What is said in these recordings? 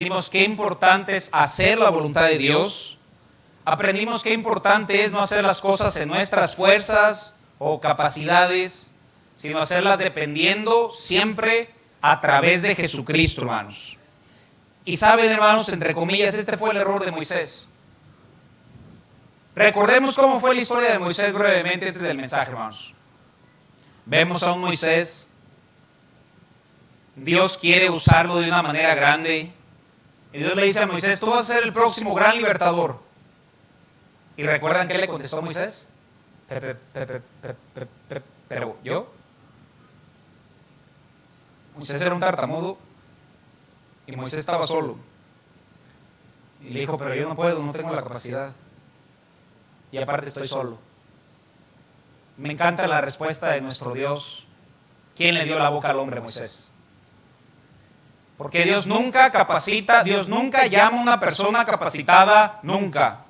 Aprendimos qué importante es hacer la voluntad de Dios. Aprendimos qué importante es no hacer las cosas en nuestras fuerzas o capacidades, sino hacerlas dependiendo siempre a través de Jesucristo, hermanos. Y saben, hermanos, entre comillas, este fue el error de Moisés. Recordemos cómo fue la historia de Moisés brevemente antes del mensaje, hermanos. Vemos a un Moisés, Dios quiere usarlo de una manera grande. Y Dios le dice a Moisés, tú vas a ser el próximo gran libertador. ¿Y recuerdan qué le contestó Moisés? Pero yo. Moisés era un tartamudo y Moisés estaba solo. Y le dijo, pero yo no puedo, no tengo la capacidad. Y aparte estoy solo. Me encanta la respuesta de nuestro Dios. ¿Quién le dio la boca al hombre, Moisés? Porque Dios nunca capacita, Dios nunca llama a una persona capacitada, nunca.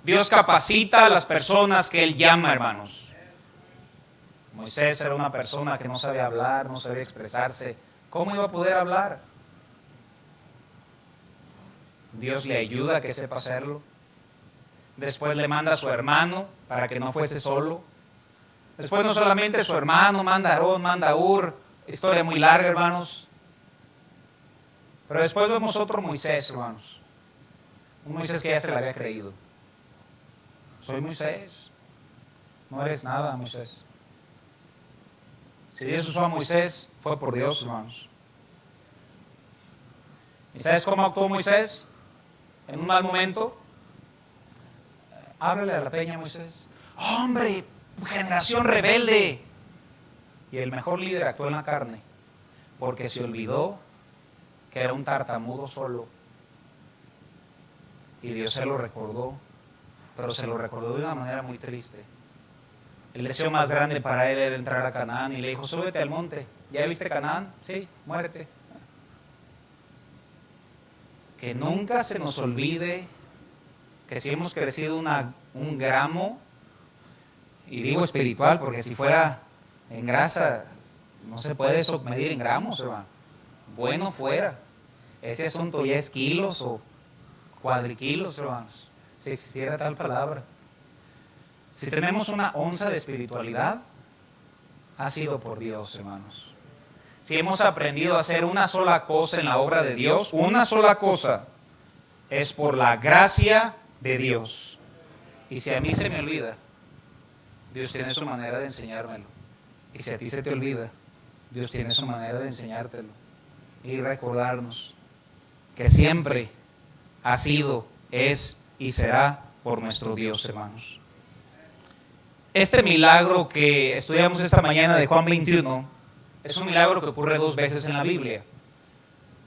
Dios capacita a las personas que Él llama, hermanos. Moisés era una persona que no sabía hablar, no sabía expresarse. ¿Cómo iba a poder hablar? Dios le ayuda a que sepa hacerlo. Después le manda a su hermano para que no fuese solo. Después no solamente su hermano, manda a Aarón, manda a Ur. Historia muy larga, hermanos. Pero después vemos otro Moisés, hermanos. Un Moisés que ya se le había creído. Soy Moisés. No eres nada, Moisés. Si Dios usó a Moisés, fue por Dios, hermanos. ¿Y sabes cómo actuó Moisés? En un mal momento. Háblale a la peña, Moisés. ¡Hombre! Generación rebelde. Y el mejor líder actuó en la carne. Porque se olvidó que era un tartamudo solo. Y Dios se lo recordó. Pero se lo recordó de una manera muy triste. El deseo más grande para él era entrar a Canaán. Y le dijo, súbete al monte. ¿Ya viste Canaán? Sí, muérete. Que nunca se nos olvide que si hemos crecido un gramo, y digo espiritual, porque si fuera en grasa, no se puede eso medir en gramos, hermano. Bueno fuera. Ese asunto ya es kilos o cuadriquilos, hermanos. Si existiera tal palabra. Si tenemos una onza de espiritualidad, ha sido por Dios, hermanos. Si hemos aprendido a hacer una sola cosa en la obra de Dios, una sola cosa, es por la gracia de Dios. Y si a mí se me olvida, Dios tiene su manera de enseñármelo. Y si a ti se te olvida, Dios tiene su manera de enseñártelo. Y recordarnos que siempre ha sido, es y será por nuestro Dios, hermanos. Este milagro que estudiamos esta mañana de Juan 21 es un milagro que ocurre 2 veces en la Biblia.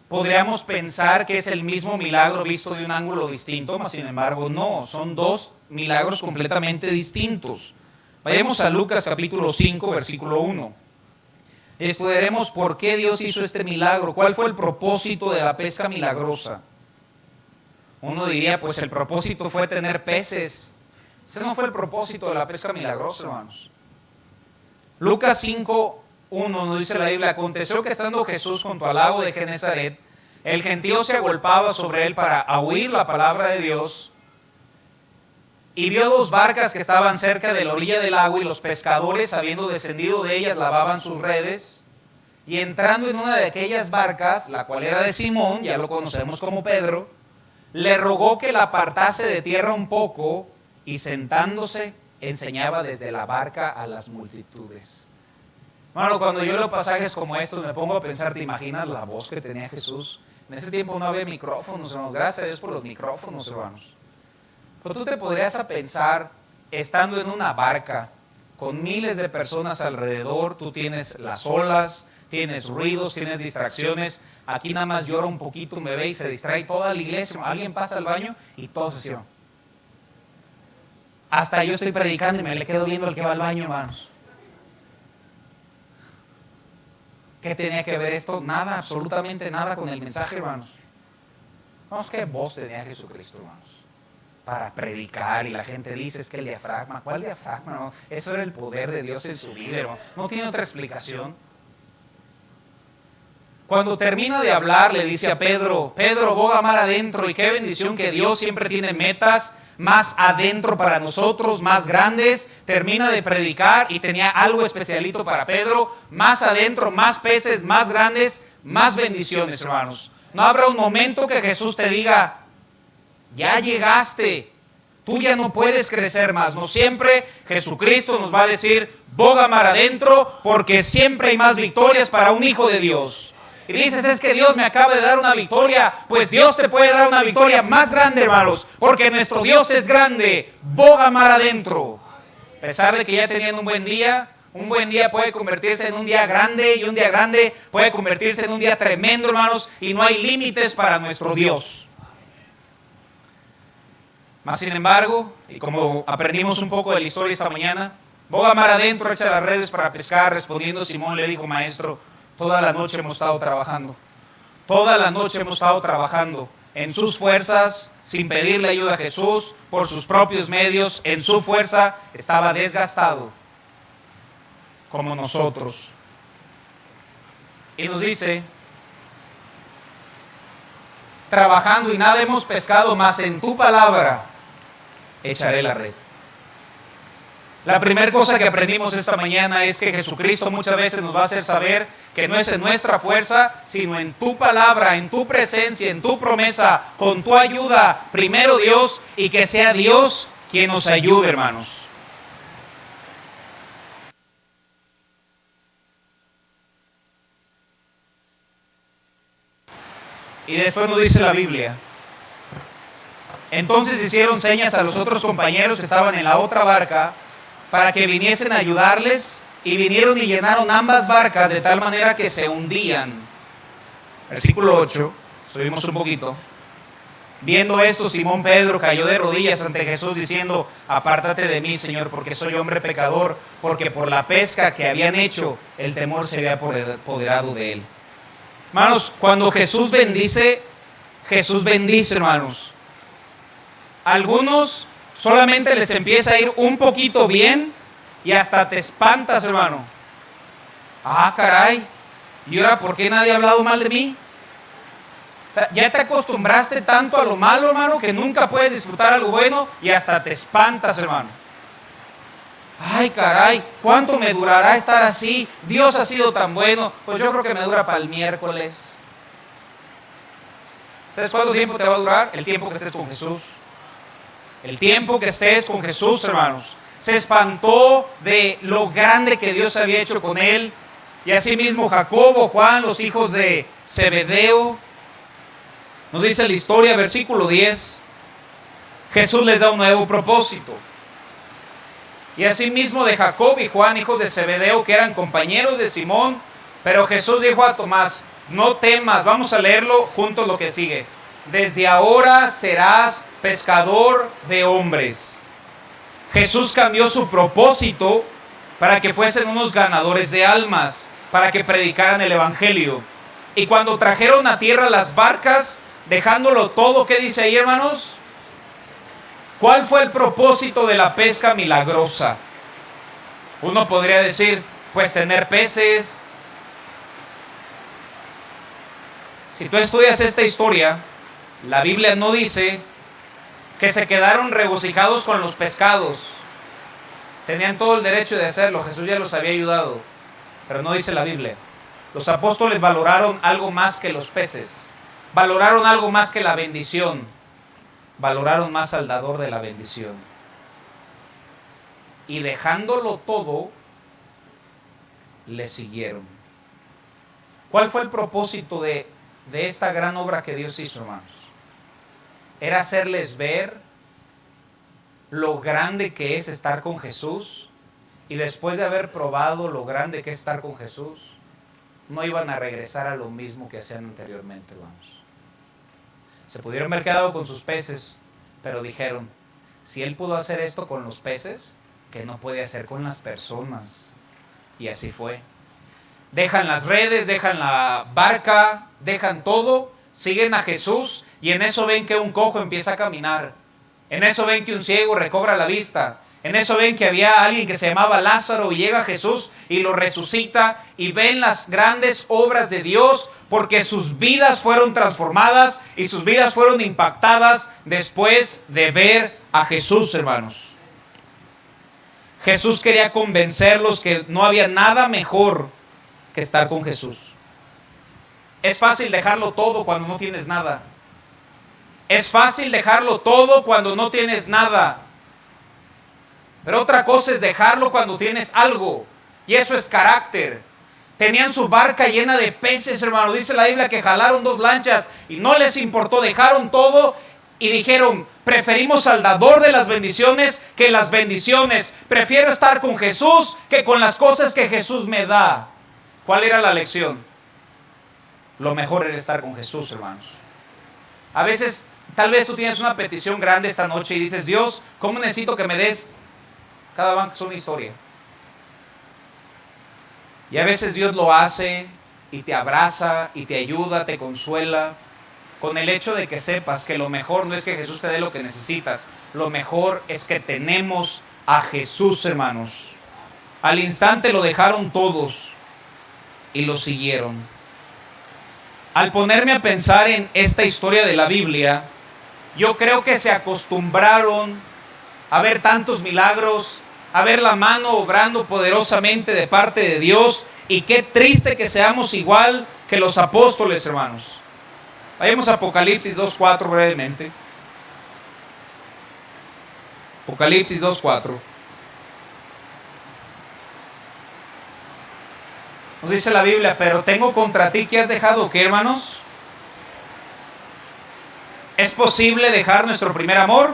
Podríamos pensar que es el mismo milagro visto de un ángulo distinto, mas sin embargo no, son 2 milagros completamente distintos. Vayamos a Lucas capítulo 5, versículo 1. Estudiaremos por qué Dios hizo este milagro, cuál fue el propósito de la pesca milagrosa. Uno diría, pues el propósito fue tener peces. Ese no fue el propósito de la pesca milagrosa, hermanos. Lucas 5, 1 nos dice la Biblia, aconteció que estando Jesús junto al lago de Genezaret, el gentío se agolpaba sobre él para oír la palabra de Dios, y vio 2 barcas que estaban cerca de la orilla del lago, y los pescadores, habiendo descendido de ellas, lavaban sus redes, y entrando en una de aquellas barcas, la cual era de Simón, ya lo conocemos como Pedro, le rogó que la apartase de tierra un poco, y sentándose, enseñaba desde la barca a las multitudes. Bueno, cuando yo leo pasajes como estos, me pongo a pensar, ¿te imaginas la voz que tenía Jesús? En ese tiempo no había micrófonos, hermanos. Gracias a Dios por los micrófonos, hermanos. Pero tú te podrías a pensar, estando en una barca, con miles de personas alrededor, tú tienes las olas, tienes ruidos, tienes distracciones. Aquí nada más llora un poquito un bebé y se distrae toda la iglesia. Alguien pasa al baño y todos se cierran. Hasta yo estoy predicando y me le quedo viendo al que va al baño, hermanos. ¿Qué tenía que ver esto? Nada, absolutamente nada con el mensaje, hermanos. Vamos, ¿qué voz tenía Jesucristo, hermanos? Para predicar, y la gente dice, es que el diafragma. ¿Cuál diafragma? No, eso era el poder de Dios en su vida, hermano. No tiene otra explicación. Cuando termina de hablar, le dice a Pedro, Pedro, boga mar adentro, y qué bendición que Dios siempre tiene metas más adentro para nosotros, más grandes. Termina de predicar y tenía algo especialito para Pedro, más adentro, más peces, más grandes, más bendiciones, hermanos. No habrá un momento que Jesús te diga, ya llegaste, tú ya no puedes crecer más. No, siempre Jesucristo nos va a decir, boga mar adentro, porque siempre hay más victorias para un hijo de Dios. Y dices, es que Dios me acaba de dar una victoria. Pues Dios te puede dar una victoria más grande, hermanos, porque nuestro Dios es grande. Boga mar adentro. A pesar de que ya tenían un buen día puede convertirse en un día grande, y un día grande puede convertirse en un día tremendo, hermanos, y no hay límites para nuestro Dios. Más sin embargo, y como aprendimos un poco de la historia esta mañana, boga mar adentro, echa las redes para pescar. Respondiendo Simón le dijo, maestro, toda la noche hemos estado trabajando. Toda la noche hemos estado trabajando en sus fuerzas, sin pedirle ayuda a Jesús, por sus propios medios, en su fuerza. Estaba desgastado, como nosotros. Y nos dice, trabajando y nada hemos pescado, mas en tu palabra echaré la red. La primera cosa que aprendimos esta mañana es que Jesucristo muchas veces nos va a hacer saber que no es en nuestra fuerza, sino en tu palabra, en tu presencia, en tu promesa, con tu ayuda. Primero Dios, y que sea Dios quien nos ayude, hermanos. Y después nos dice la Biblia, entonces hicieron señas a los otros compañeros que estaban en la otra barca para que viniesen a ayudarles, y vinieron y llenaron ambas barcas de tal manera que se hundían. Versículo 8, subimos un poquito. Viendo esto, Simón Pedro cayó de rodillas ante Jesús diciendo, apártate de mí, Señor, porque soy hombre pecador, porque por la pesca que habían hecho, el temor se había apoderado de él. Hermanos, cuando Jesús bendice, hermanos. Algunos solamente les empieza a ir un poquito bien y hasta te espantas, hermano. Ah, caray, ¿y ahora por qué nadie ha hablado mal de mí? Ya te acostumbraste tanto a lo malo, hermano, que nunca puedes disfrutar algo bueno y hasta te espantas, hermano. Ay, caray, ¿cuánto me durará estar así? Dios ha sido tan bueno. Pues yo creo que me dura para el miércoles. ¿Sabes cuánto tiempo te va a durar? El tiempo que estés con Jesús. El tiempo que estés con Jesús, hermanos. Se espantó de lo grande que Dios había hecho con él. Y asimismo Jacobo, Juan, los hijos de Zebedeo. Nos dice la historia, versículo 10. Jesús les da un nuevo propósito. Y asimismo de Jacob y Juan, hijos de Zebedeo, que eran compañeros de Simón. Pero Jesús dijo a Tomás, no temas. Vamos a leerlo juntos lo que sigue. Desde ahora serás pescador de hombres. Jesús cambió su propósito para que fuesen unos ganadores de almas, para que predicaran el evangelio. Y cuando trajeron a tierra las barcas, dejándolo todo, ¿qué dice ahí, hermanos? ¿Cuál fue el propósito de la pesca milagrosa? Uno podría decir, pues tener peces. Si tú estudias esta historia, la Biblia no dice que se quedaron regocijados con los pescados. Tenían todo el derecho de hacerlo, Jesús ya los había ayudado, pero no dice la Biblia. Los apóstoles valoraron algo más que los peces, valoraron algo más que la bendición, valoraron más al dador de la bendición. Y dejándolo todo, le siguieron. ¿Cuál fue el propósito de esta gran obra que Dios hizo, hermanos? Era hacerles ver lo grande que es estar con Jesús, y después de haber probado lo grande que es estar con Jesús, no iban a regresar a lo mismo que hacían anteriormente, hermanos. Se pudieron haber quedado con sus peces, pero dijeron, si Él pudo hacer esto con los peces, ¿qué no puede hacer con las personas? Y así fue. Dejan las redes, dejan la barca, dejan todo, siguen a Jesús, y en eso ven que un cojo empieza a caminar. En eso ven que un ciego recobra la vista. En eso ven que había alguien que se llamaba Lázaro y llega Jesús y lo resucita y ven las grandes obras de Dios porque sus vidas fueron transformadas y sus vidas fueron impactadas después de ver a Jesús, hermanos. Jesús quería convencerlos que no había nada mejor que estar con Jesús. Es fácil dejarlo todo cuando no tienes nada. Es fácil dejarlo todo cuando no tienes nada. Pero otra cosa es dejarlo cuando tienes algo. Y eso es carácter. Tenían su barca llena de peces, hermano. Dice la Biblia que jalaron 2 lanchas y no les importó. Dejaron todo y dijeron, preferimos al dador de las bendiciones que las bendiciones. Prefiero estar con Jesús que con las cosas que Jesús me da. ¿Cuál era la lección? Lo mejor era estar con Jesús, hermanos. A veces, tal vez tú tienes una petición grande esta noche y dices, Dios, ¿cómo necesito que me des? Cada banco es una historia. Y a veces Dios lo hace y te abraza y te ayuda, te consuela, con el hecho de que sepas que lo mejor no es que Jesús te dé lo que necesitas. Lo mejor es que tenemos a Jesús, hermanos. Al instante lo dejaron todos y lo siguieron. Al ponerme a pensar en esta historia de la Biblia, yo creo que se acostumbraron a ver tantos milagros, a ver la mano obrando poderosamente de parte de Dios, y qué triste que seamos igual que los apóstoles, hermanos. Vayamos a Apocalipsis 2:4 brevemente. Apocalipsis 2:4. Nos dice la Biblia, pero tengo contra ti que has dejado, ¿qué, hermanos? ¿Es posible dejar nuestro primer amor?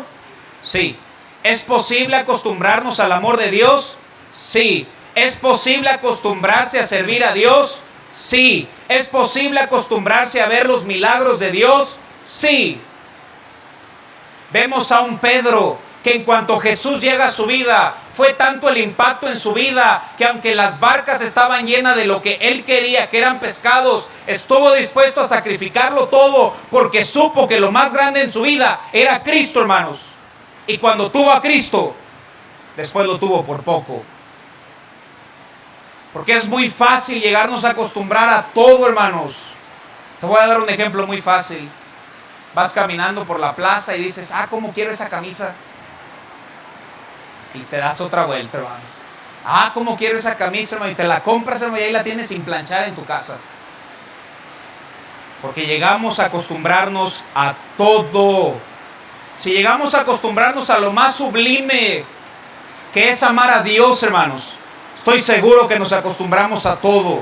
Sí. ¿Es posible acostumbrarnos al amor de Dios? Sí. ¿Es posible acostumbrarse a servir a Dios? Sí. ¿Es posible acostumbrarse a ver los milagros de Dios? Sí. Vemos a un Pedro que en cuanto Jesús llega a su vida, fue tanto el impacto en su vida que aunque las barcas estaban llenas de lo que él quería, que eran pescados, estuvo dispuesto a sacrificarlo todo porque supo que lo más grande en su vida era Cristo, hermanos. Y cuando tuvo a Cristo, después lo tuvo por poco. Porque es muy fácil llegarnos a acostumbrar a todo, hermanos. Te voy a dar un ejemplo muy fácil. Vas caminando por la plaza y dices, ¿cómo quiero esa camisa? Y te das otra vuelta, hermano. ¿Cómo quiero esa camisa, hermano? Y te la compras, hermano, y ahí la tienes sin planchar en tu casa. Porque llegamos a acostumbrarnos a todo. Si llegamos a acostumbrarnos a lo más sublime, que es amar a Dios, hermanos, estoy seguro que nos acostumbramos a todo.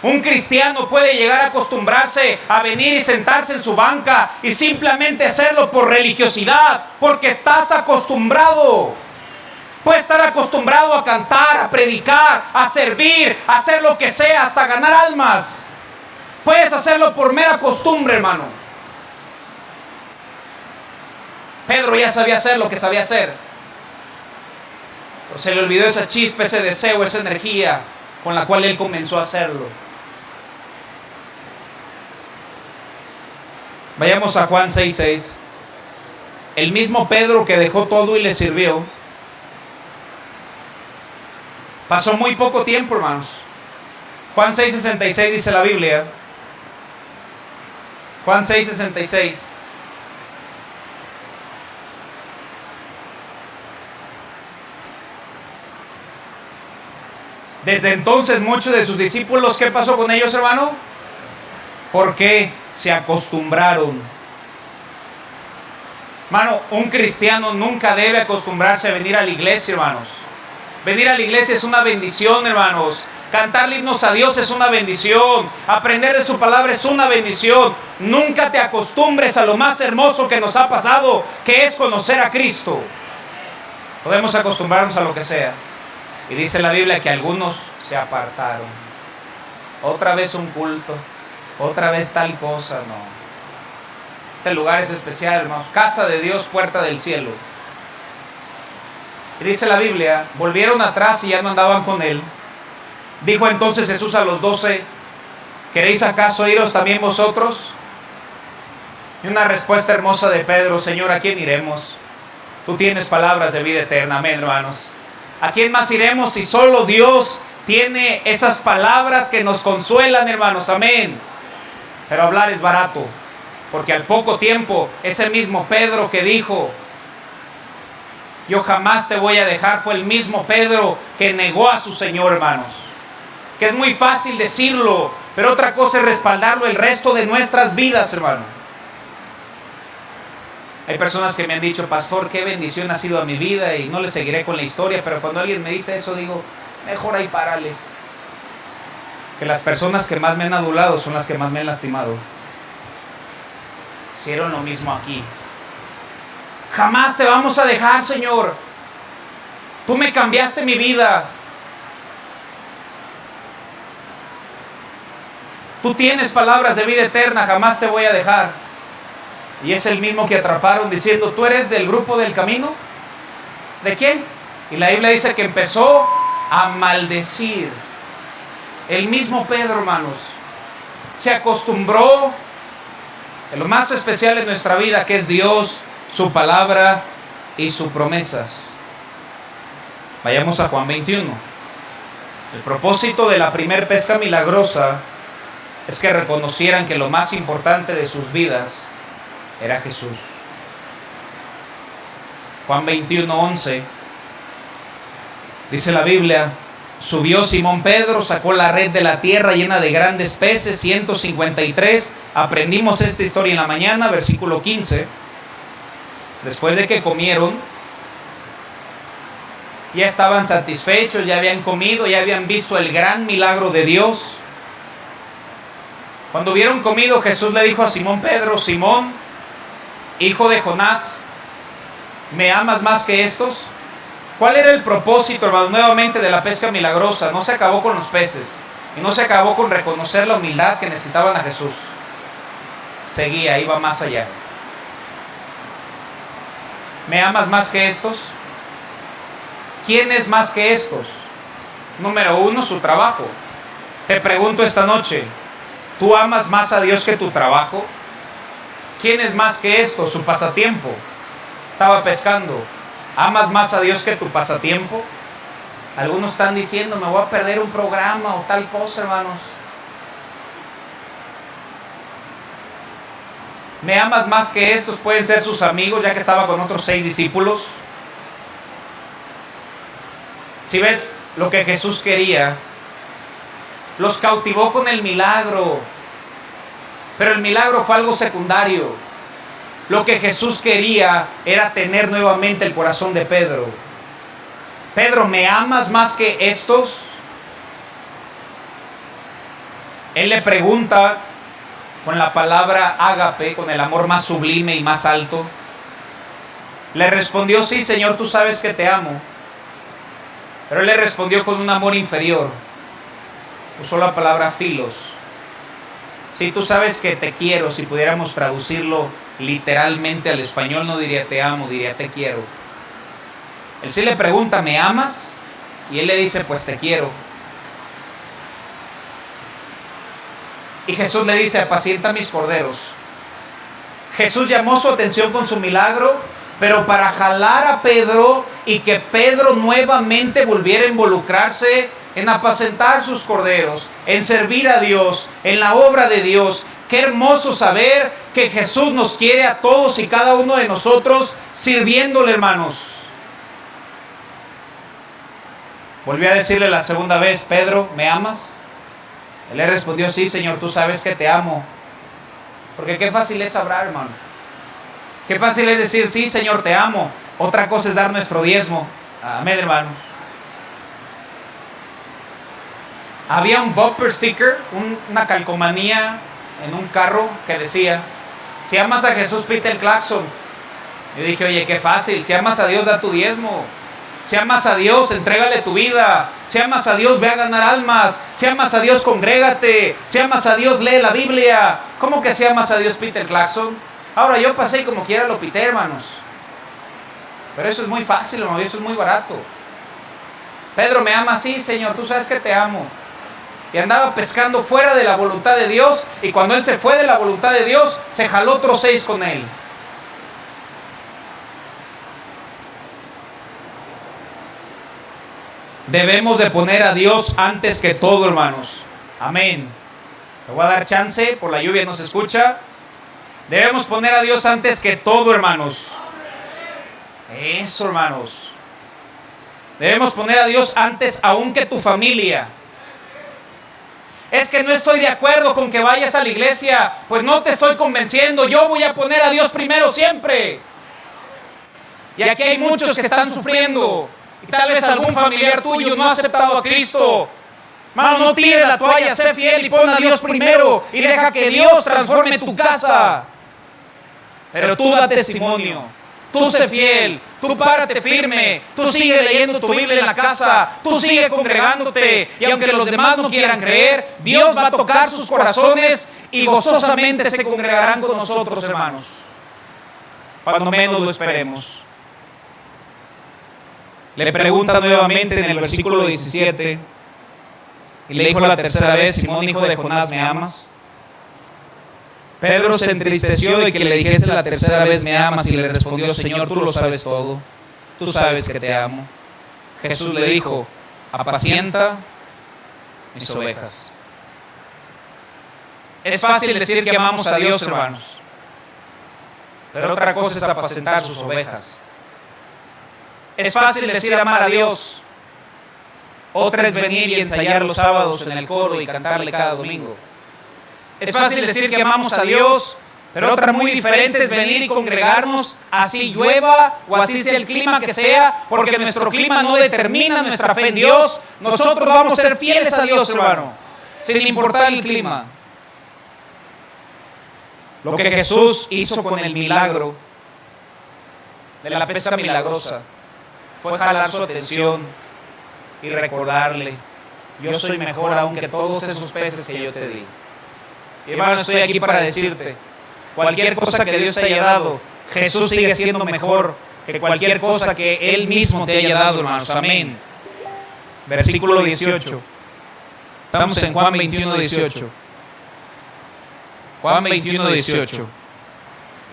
Un cristiano puede llegar a acostumbrarse a venir y sentarse en su banca y simplemente hacerlo por religiosidad, porque estás acostumbrado. Puede estar acostumbrado a cantar, a predicar, a servir, a hacer lo que sea, hasta ganar almas. Puedes hacerlo por mera costumbre, hermano. Pedro ya sabía hacer lo que sabía hacer. Pero se le olvidó esa chispa, ese deseo, esa energía con la cual él comenzó a hacerlo. Vayamos a Juan 6:6. El mismo Pedro que dejó todo y le sirvió. Pasó muy poco tiempo, hermanos. Juan 6:66 dice la Biblia. Juan 6:66. Desde entonces muchos de sus discípulos, ¿qué pasó con ellos, hermano? ¿Por qué? Se acostumbraron. Hermano, un cristiano nunca debe acostumbrarse a venir a la iglesia, hermanos. Venir a la iglesia es una bendición, hermanos. Cantarle himnos a Dios es una bendición. Aprender de su palabra es una bendición. Nunca te acostumbres a lo más hermoso que nos ha pasado, que es conocer a Cristo. Podemos acostumbrarnos a lo que sea. Y dice la Biblia que algunos se apartaron. Otra vez un culto, otra vez tal cosa, no. Este lugar es especial, hermanos. Casa de Dios, puerta del cielo. Y dice la Biblia, volvieron atrás y ya no andaban con él. Dijo entonces Jesús a los 12, ¿queréis acaso iros también vosotros? Y una respuesta hermosa de Pedro, Señor, ¿a quién iremos? Tú tienes palabras de vida eterna, amén, hermanos. ¿A quién más iremos si solo Dios tiene esas palabras que nos consuelan, hermanos? Amén. Pero hablar es barato, porque al poco tiempo, ese mismo Pedro que dijo, yo jamás te voy a dejar, fue el mismo Pedro que negó a su Señor, hermanos. Que es muy fácil decirlo, pero otra cosa es respaldarlo el resto de nuestras vidas, hermano. Hay personas que me han dicho, pastor, qué bendición ha sido a mi vida, y no le seguiré con la historia, pero cuando alguien me dice eso, digo, mejor ahí párale. Que las personas que más me han adulado son las que más me han lastimado. Hicieron lo mismo aquí. Jamás te vamos a dejar, Señor. Tú me cambiaste mi vida. Tú tienes palabras de vida eterna, jamás te voy a dejar. Y es el mismo que atraparon diciendo, ¿tú eres del grupo del camino? ¿De quién? Y la Biblia dice que empezó a maldecir. El mismo Pedro, hermanos, se acostumbró en lo más especial de nuestra vida, que es Dios, su palabra y sus promesas. Vayamos a Juan 21. El propósito de la primer pesca milagrosa es que reconocieran que lo más importante de sus vidas era Jesús. Juan 21:11 dice la Biblia, subió Simón Pedro, sacó la red de la tierra llena de grandes peces, 153. Aprendimos esta historia en la mañana, versículo 15. Después de que comieron, ya estaban satisfechos, ya habían comido, ya habían visto el gran milagro de Dios. Cuando hubieron comido, Jesús le dijo a Simón Pedro, Simón, hijo de Jonás, ¿me amas más que estos? ¿Cuál era el propósito, hermanos, nuevamente de la pesca milagrosa? No se acabó con los peces y no se acabó con reconocer la humildad que necesitaban a Jesús. Seguía, iba más allá. ¿Me amas más que estos? ¿Quién es más que estos? Número uno, su trabajo. Te pregunto esta noche, ¿tú amas más a Dios que tu trabajo? ¿Quién es más que esto? Su pasatiempo. Estaba pescando. ¿Amas más a Dios que tu pasatiempo? Algunos están diciendo, me voy a perder un programa o tal cosa, hermanos. ¿Me amas más que estos? Pueden ser sus amigos, ya que estaba con otros 6 discípulos. Si ves lo que Jesús quería, los cautivó con el milagro. Pero el milagro fue algo secundario. Lo que Jesús quería era tener nuevamente el corazón de Pedro. Pedro, ¿me amas más que estos? Él le pregunta con la palabra ágape, con el amor más sublime y más alto. Le respondió, sí, Señor, tú sabes que te amo. Pero él le respondió con un amor inferior. Usó la palabra filos. Sí, tú sabes que te quiero. Si pudiéramos traducirlo literalmente al español, no diría te amo, diría te quiero. Él sí le pregunta, ¿me amas? Y él le dice, pues te quiero. Y Jesús le dice, apacienta mis corderos. Jesús llamó su atención con su milagro, pero para jalar a Pedro y que Pedro nuevamente volviera a involucrarse en apacentar sus corderos, en servir a Dios, en la obra de Dios. Qué hermoso saber que Jesús nos quiere a todos y cada uno de nosotros sirviéndole, hermanos. Volvió a decirle la segunda vez, Pedro, ¿me amas? Él le respondió, sí, Señor, tú sabes que te amo. Porque qué fácil es hablar, hermano. Qué fácil es decir, sí, Señor, te amo. Otra cosa es dar nuestro diezmo. Amén, hermanos. Había un bumper sticker, una calcomanía en un carro que decía, si amas a Jesús, pita el claxon. Yo dije, oye, qué fácil. Si amas a Dios, da tu diezmo. Si amas a Dios, entrégale tu vida. Si amas a Dios, ve a ganar almas. Si amas a Dios, congrégate. Si amas a Dios, lee la Biblia. ¿Cómo que si amas a Dios, pita el claxon? Ahora yo pasé y como quiera lo pité, hermanos. Pero eso es muy fácil, hermano, eso es muy barato. Pedro, ¿me ama? Sí, Señor, tú sabes que te amo. Y andaba pescando fuera de la voluntad de Dios. Y cuando él se fue de la voluntad de Dios, se jaló otros 6 con él. Debemos de poner a Dios antes que todo, hermanos. Amén. Te voy a dar chance, por la lluvia no se escucha. Debemos poner a Dios antes que todo, hermanos. Eso, hermanos. Debemos poner a Dios antes aún que tu familia. Es que no estoy de acuerdo con que vayas a la iglesia. Pues no te estoy convenciendo. Yo voy a poner a Dios primero siempre. Y aquí hay muchos que están sufriendo. Y tal vez algún familiar tuyo no ha aceptado a Cristo. Hermano, no tires la toalla, sé fiel y pon a Dios primero. Y deja que Dios transforme tu casa. Pero tú da testimonio. Tú sé fiel. Tú párate firme. Tú sigue leyendo tu Biblia en la casa. Tú sigue congregándote. Y aunque los demás no quieran creer, Dios va a tocar sus corazones y gozosamente se congregarán con nosotros, hermanos. Cuando menos lo esperemos. Le pregunta nuevamente en el versículo 17. Y le dijo la tercera vez: Simón, hijo de Jonás, ¿me amas? Pedro se entristeció de que le dijese la tercera vez: ¿me amas? Y le respondió: Señor, tú lo sabes todo. Tú sabes que te amo. Jesús le dijo: apacienta mis ovejas. Es fácil decir que amamos a Dios, hermanos. Pero otra cosa es apacentar sus ovejas. Es fácil decir amar a Dios. Otra es venir y ensayar los sábados en el coro y cantarle cada domingo. Es fácil decir que amamos a Dios, pero otra muy diferente es venir y congregarnos, así llueva o así sea el clima que sea, porque nuestro clima no determina nuestra fe en Dios. Nosotros vamos a ser fieles a Dios, hermano, sin importar el clima. Lo que Jesús hizo con el milagro de la pesca milagrosa fue jalar su atención y recordarle: yo soy mejor aún que todos esos peces que yo te di. Y hermano, estoy aquí para decirte, cualquier cosa que Dios te haya dado, Jesús sigue siendo mejor que cualquier cosa que Él mismo te haya dado, hermanos. Amén. Versículo 18. Estamos en Juan 21, 18. Juan 21, 18.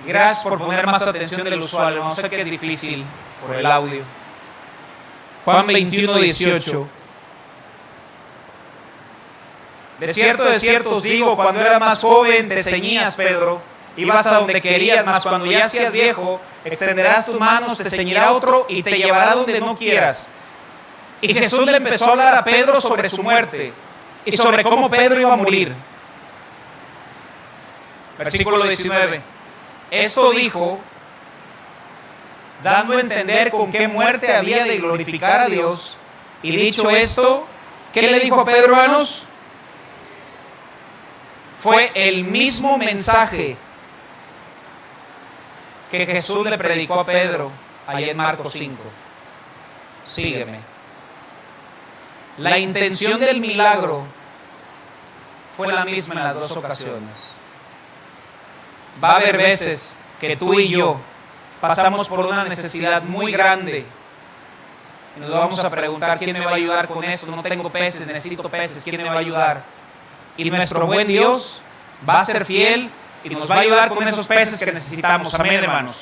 Gracias por poner más atención del usual, hermano. Sé que es difícil por el audio. Juan 21, 18. De cierto os digo, cuando eras más joven te ceñías, Pedro, ibas a donde querías, mas cuando ya seas viejo, extenderás tus manos, te ceñirá otro y te llevará donde no quieras. Y Jesús le empezó a hablar a Pedro sobre su muerte y sobre cómo Pedro iba a morir. Versículo 19. Esto dijo, dando a entender con qué muerte había de glorificar a Dios. Y dicho esto, ¿qué le dijo a Pedro, hermanos? Fue el mismo mensaje que Jesús le predicó a Pedro allá en Marcos 5. Sígueme. La intención del milagro fue la misma en las dos ocasiones. Va a haber veces que tú y yo pasamos por una necesidad muy grande y nos vamos a preguntar: ¿quién me va a ayudar con esto? No tengo peces, necesito peces, ¿quién me va a ayudar? Y nuestro buen Dios va a ser fiel y nos va a ayudar con esos peces que necesitamos. Amén, hermanos.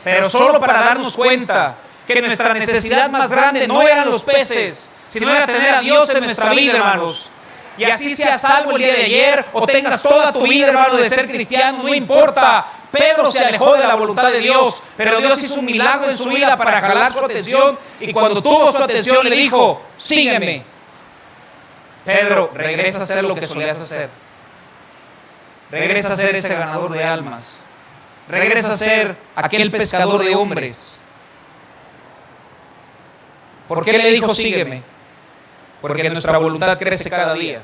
Pero solo para darnos cuenta que nuestra necesidad más grande no eran los peces, sino era tener a Dios en nuestra vida, hermanos. Y así seas salvo el día de ayer o tengas toda tu vida, hermano, de ser cristiano, no importa. Pedro se alejó de la voluntad de Dios, pero Dios hizo un milagro en su vida para jalar su atención, y cuando tuvo su atención le dijo: sígueme. Pedro, regresa a hacer lo que solías hacer. Regresa a ser ese ganador de almas. Regresa a ser aquel pescador de hombres. ¿Por qué le dijo sígueme? Porque nuestra voluntad crece cada día.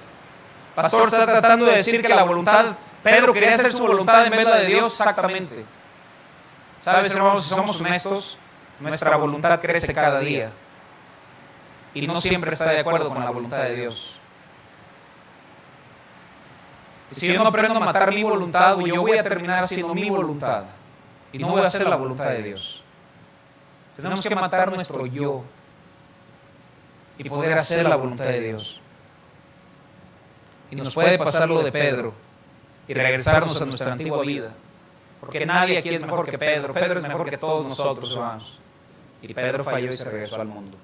Pastor está tratando de decir que la voluntad, Pedro quería hacer su voluntad en vez de la de Dios. Exactamente. ¿Sabes, hermanos? Si somos honestos, nuestra voluntad crece cada día. Y no siempre está de acuerdo con la voluntad de Dios. Y si yo no aprendo a matar mi voluntad, yo voy a terminar haciendo mi voluntad. Y no voy a hacer la voluntad de Dios. Tenemos que matar nuestro yo y poder hacer la voluntad de Dios. Y nos puede pasar lo de Pedro y regresarnos a nuestra antigua vida. Porque nadie aquí es mejor que Pedro. Pedro es mejor que todos nosotros, hermanos. Y Pedro falló y se regresó al mundo.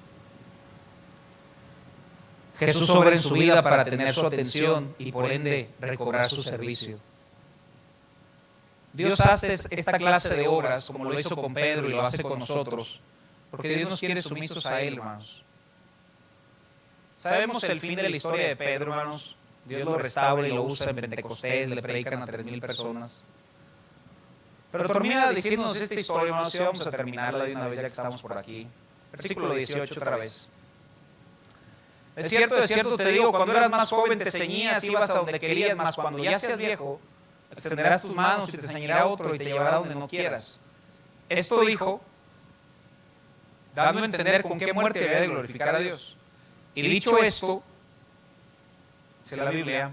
Jesús obra en su vida para tener su atención y por ende recobrar su servicio. Dios hace esta clase de obras como lo hizo con Pedro y lo hace con nosotros, porque Dios nos quiere sumisos a Él, hermanos. Sabemos el fin de la historia de Pedro, hermanos. Dios lo restaura y lo usa en Pentecostés, le predican a 3,000 personas. Pero termina diciéndonos esta historia, hermanos, y vamos a terminarla de una vez ya que estamos por aquí. Versículo 18 otra vez. De cierto te digo, cuando eras más joven te ceñías, ibas a donde querías, mas cuando ya seas viejo, extenderás tus manos y te ceñirá otro y te llevará donde no quieras. Esto dijo, dando a entender con qué muerte había de glorificar a Dios. Y dicho esto, dice la Biblia,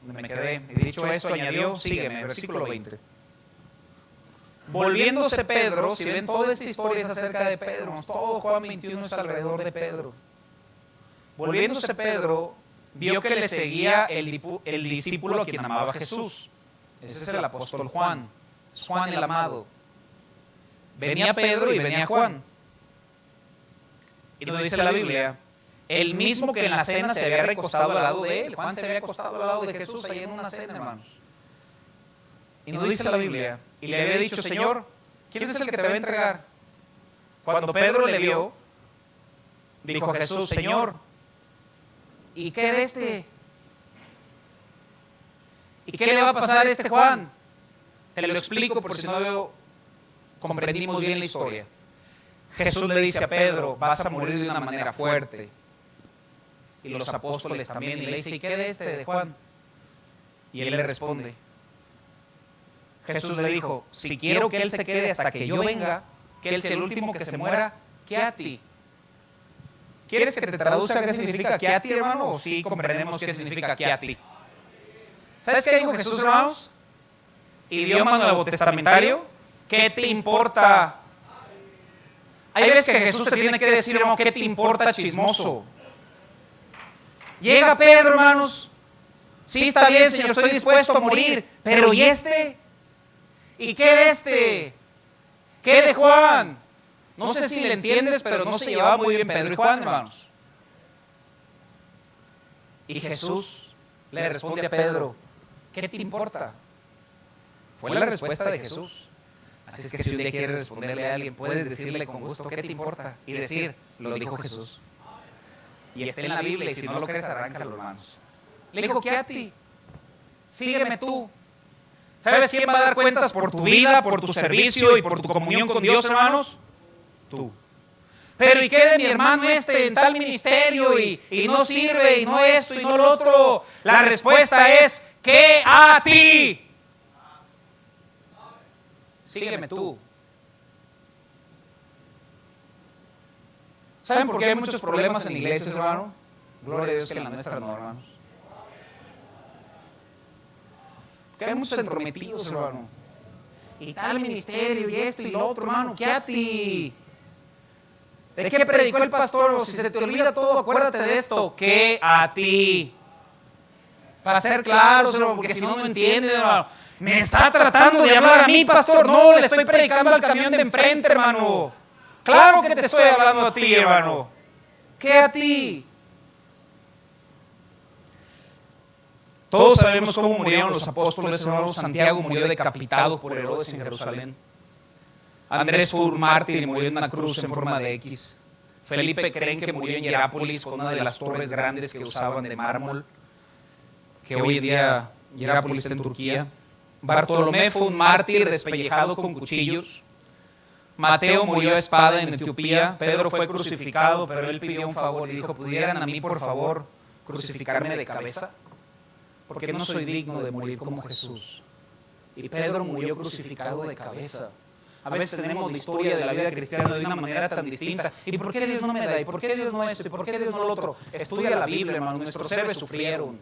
donde me quedé, y dicho esto añadió, sígueme, versículo 20. Volviéndose Pedro, si ven toda esta historia es acerca de Pedro, todo Juan 21 es alrededor de Pedro. Volviéndose Pedro, vio que le seguía el discípulo a quien amaba a Jesús. Ese es el apóstol Juan, es Juan el amado. Venía Pedro y venía Juan. Y nos dice la Biblia, el mismo que en la cena se había recostado al lado de él. Juan se había acostado al lado de Jesús ahí en una cena, hermanos. Y nos dice la Biblia, y le había dicho, Señor, ¿quién es el que te va a entregar? Cuando Pedro le vio, dijo a Jesús, Señor, ¿y qué de este? ¿Y qué le va a pasar a este Juan? Te lo explico por si no comprendimos bien la historia. Jesús le dice a Pedro, vas a morir de una manera fuerte. Y los apóstoles también, y le dice, ¿y qué de este, de Juan? Y él le responde, Jesús le dijo, si quiero que él se quede hasta que yo venga, que él sea el último que se muera, ¿qué a ti? ¿Quieres que te traduzca qué significa qué a ti, hermano? ¿O sí comprendemos qué significa qué a ti? ¿Sabes qué dijo Jesús, hermanos? Idioma nuevo testamentario, ¿qué te importa? Hay veces que Jesús te tiene que decir, hermano, ¿qué te importa, chismoso? Llega Pedro, hermanos. Sí, está bien, Señor, estoy dispuesto a morir. Pero ¿y este? ¿Y qué de este? ¿Qué de Juan? No sé si le entiendes, pero no se llevaba muy bien Pedro y Juan, hermanos. Y Jesús le responde a Pedro, ¿qué te importa? Fue la respuesta de Jesús. Así es que si un día quieres responderle a alguien, puedes decirle con gusto, ¿qué te importa? Y decir, lo dijo Jesús. Y está en la Biblia, y si no lo crees, arráncalo, hermanos. Le dijo, ¿qué a ti? Sígueme tú. ¿Sabes quién va a dar cuentas por tu vida, por tu servicio y por tu comunión con Dios, hermanos? Tú. Pero ¿y qué de mi hermano este en tal ministerio y no sirve y no esto y no lo otro? La respuesta es, ¿qué a ti? Sígueme tú. ¿Saben por qué hay muchos problemas en iglesias, hermano? Gloria a Dios que en la nuestra no, hermanos. Porque hay muchos entrometidos, hermano. Y tal ministerio y esto y lo otro, hermano, ¿qué a ti? ¿De qué predicó el pastor? Si se te olvida todo, acuérdate de esto. ¿Qué a ti? Para ser claros, hermano, porque si no, no entienden, hermano. Me está tratando de hablar a mí, pastor. No, le estoy predicando al camión de enfrente, hermano. Claro que te estoy hablando a ti, hermano. ¿Qué a ti? Todos sabemos cómo murieron los apóstoles, hermano. Santiago murió decapitado por Herodes en Jerusalén. Andrés fue un mártir y murió en una cruz en forma de X. Felipe creen que murió en Hierápolis con una de las torres grandes que usaban de mármol, que hoy en día Hierápolis está en Turquía. Bartolomé fue un mártir despellejado con cuchillos. Mateo murió a espada en Etiopía. Pedro fue crucificado, pero él pidió un favor y dijo, ¿pudieran a mí, por favor, crucificarme de cabeza? Porque no soy digno de morir como Jesús. Y Pedro murió crucificado de cabeza. A veces tenemos la historia de la vida cristiana de una manera tan distinta. ¿Y por qué Dios no me da? ¿Y por qué Dios no esto? ¿Y por qué Dios no lo otro? Estudia la Biblia, hermano. Nuestros héroes sufrieron.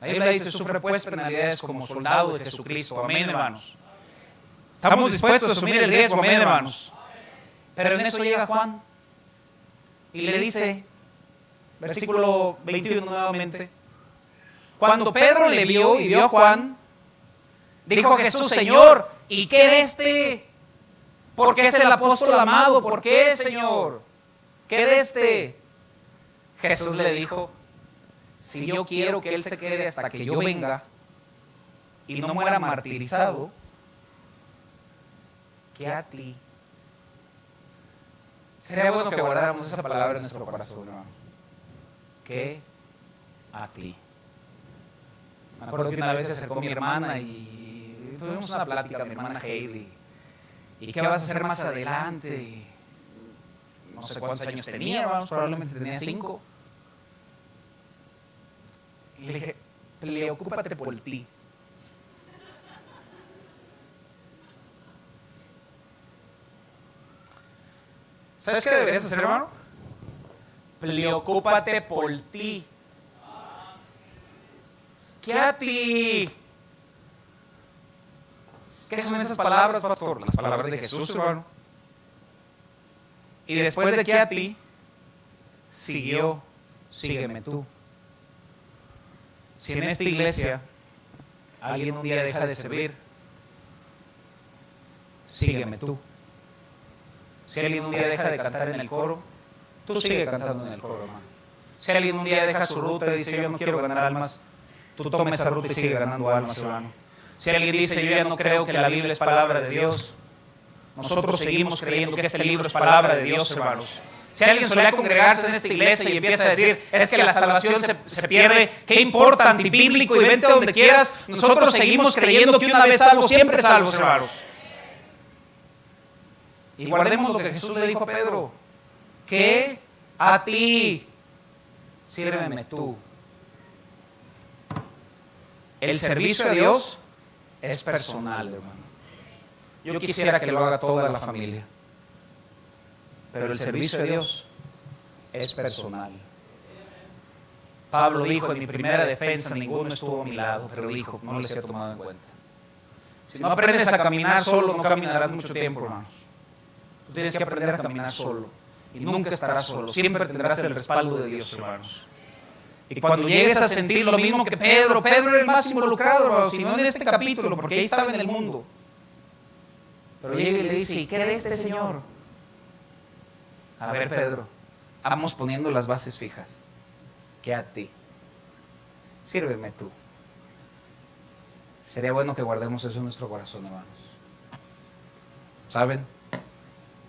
La Biblia dice, sufre pues penalidades como soldado de Jesucristo. Amén, hermanos. Estamos dispuestos a asumir el riesgo, amén, hermanos. Pero en eso llega Juan y le dice, versículo 21 nuevamente, cuando Pedro le vio y vio a Juan, dijo a Jesús, Señor, ¿y qué de este? Porque es el apóstol amado. ¿Por qué, Señor? ¿Qué de este? Jesús le dijo, si yo quiero que Él se quede hasta que yo venga y no muera martirizado, ¿qué a ti? Sería bueno que guardáramos esa palabra en nuestro corazón, hermano. ¿Qué a ti? Me acuerdo que una vez se acercó mi hermana y tuvimos una plática, mi hermana Heidi. ¿Y qué vas a hacer más adelante? Y no sé cuántos años tenía, vamos, probablemente tenía 5. Y le dije, preocúpate por ti. ¿Sabes qué deberías hacer, hermano? Preocúpate por ti. ¿Qué a ti? ¿Qué son esas palabras, pastor? Las palabras de Jesús, hermano. Y después de qué a ti, siguió, sígueme tú. Si en esta iglesia alguien un día deja de servir, sígueme tú. Si alguien un día deja de cantar en el coro, tú sigue cantando en el coro, hermano. Si alguien un día deja su ruta y dice, yo no quiero ganar almas, tú toma esa ruta y sigue ganando almas, hermano. Si alguien dice, yo ya no creo que la Biblia es palabra de Dios, nosotros seguimos creyendo que este libro es palabra de Dios, hermanos. Si alguien solía congregarse en esta iglesia y empieza a decir, es que la salvación se pierde, ¿qué importa, antibíblico, y vente a donde quieras? Nosotros seguimos creyendo que una vez salvos, siempre salvos, hermanos. Y guardemos lo que Jesús le dijo a Pedro, que a ti, sírveme tú. El servicio a Dios es personal, hermano. Yo quisiera que lo haga toda la familia, pero el servicio a Dios es personal. Pablo dijo, en mi primera defensa ninguno estuvo a mi lado, pero dijo, no les he tomado en cuenta. Si no aprendes a caminar solo, no caminarás mucho tiempo, hermanos. Tú tienes que aprender a caminar solo y nunca estarás solo. Siempre tendrás el respaldo de Dios, hermanos. Y cuando llegues a sentir lo mismo que Pedro era el más involucrado, hermanos, y no en este capítulo, porque ahí estaba en el mundo. Pero llega y le dice, ¿y qué de este Señor? A ver, Pedro, vamos poniendo las bases fijas. ¿Qué a ti? Sírveme tú. Sería bueno que guardemos eso en nuestro corazón, hermanos. ¿Saben?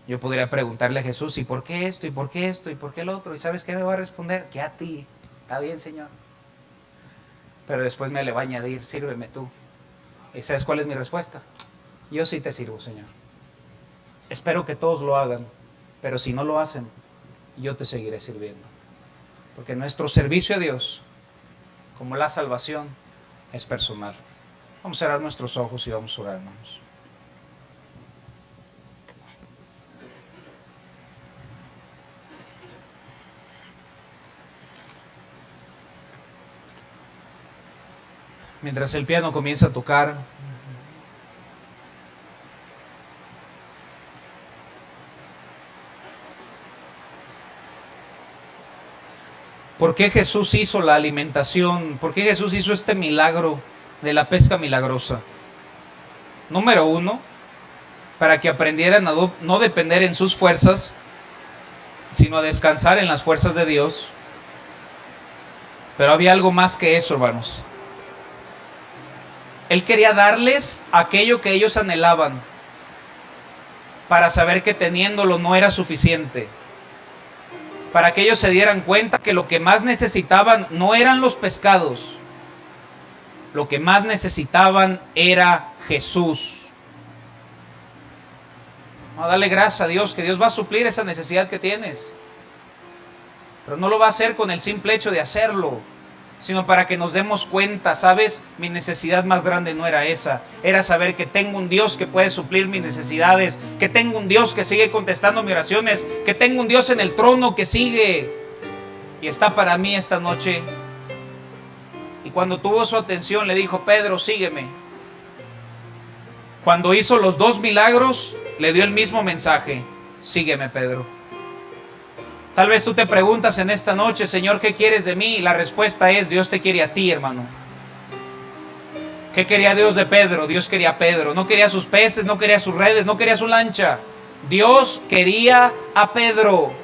Yo podría preguntarle a Jesús, ¿y por qué esto? ¿Y por qué esto? ¿Y por qué el otro? ¿Y sabes qué me va a responder? ¿Qué a ti? Está bien, Señor. Pero después me le va a añadir, sírveme tú. ¿Y sabes cuál es mi respuesta? Yo sí te sirvo, Señor. Espero que todos lo hagan, pero si no lo hacen, yo te seguiré sirviendo. Porque nuestro servicio a Dios, como la salvación, es personal. Vamos a cerrar nuestros ojos y vamos a orar, hermanos. Mientras el piano comienza a tocar, ¿por qué Jesús hizo la alimentación? ¿Por qué Jesús hizo este milagro de la pesca milagrosa? Número 1, para que aprendieran a no depender en sus fuerzas, sino a descansar en las fuerzas de Dios. Pero había algo más que eso, hermanos. Él quería darles aquello que ellos anhelaban, para saber que teniéndolo no era suficiente. Para que ellos se dieran cuenta que lo que más necesitaban no eran los pescados. Lo que más necesitaban era Jesús. Dale gracias a Dios, que Dios va a suplir esa necesidad que tienes. Pero no lo va a hacer con el simple hecho de hacerlo, sino para que nos demos cuenta, ¿sabes? Mi necesidad más grande no era esa. Era saber que tengo un Dios que puede suplir mis necesidades, que tengo un Dios que sigue contestando mis oraciones, que tengo un Dios en el trono que sigue y está para mí esta noche. Y cuando tuvo su atención le dijo, Pedro, sígueme. Cuando hizo los 2 milagros, le dio el mismo mensaje, sígueme, Pedro. Tal vez tú te preguntas en esta noche, Señor, ¿qué quieres de mí? Y la respuesta es, Dios te quiere a ti, hermano. ¿Qué quería Dios de Pedro? Dios quería a Pedro. No quería sus peces, no quería sus redes, no quería su lancha. Dios quería a Pedro.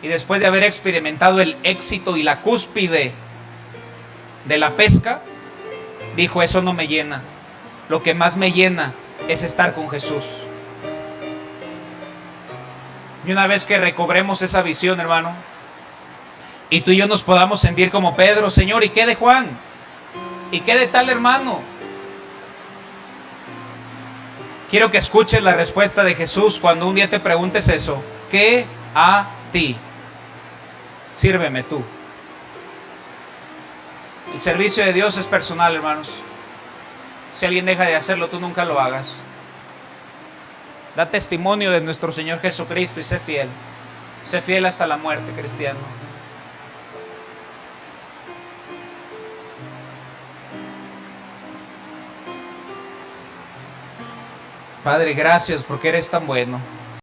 Y después de haber experimentado el éxito y la cúspide de la pesca, dijo, eso no me llena. Lo que más me llena es estar con Jesús. Y una vez que recobremos esa visión, hermano, y tú y yo nos podamos sentir como Pedro, Señor, ¿y qué de Juan? ¿Y qué de tal hermano? Quiero que escuches la respuesta de Jesús cuando un día te preguntes eso. ¿Qué a ti? Sírveme tú. El servicio de Dios es personal, hermanos. Si alguien deja de hacerlo, tú nunca lo hagas. Da testimonio de nuestro Señor Jesucristo y sé fiel. Sé fiel hasta la muerte, cristiano. Padre, gracias porque eres tan bueno.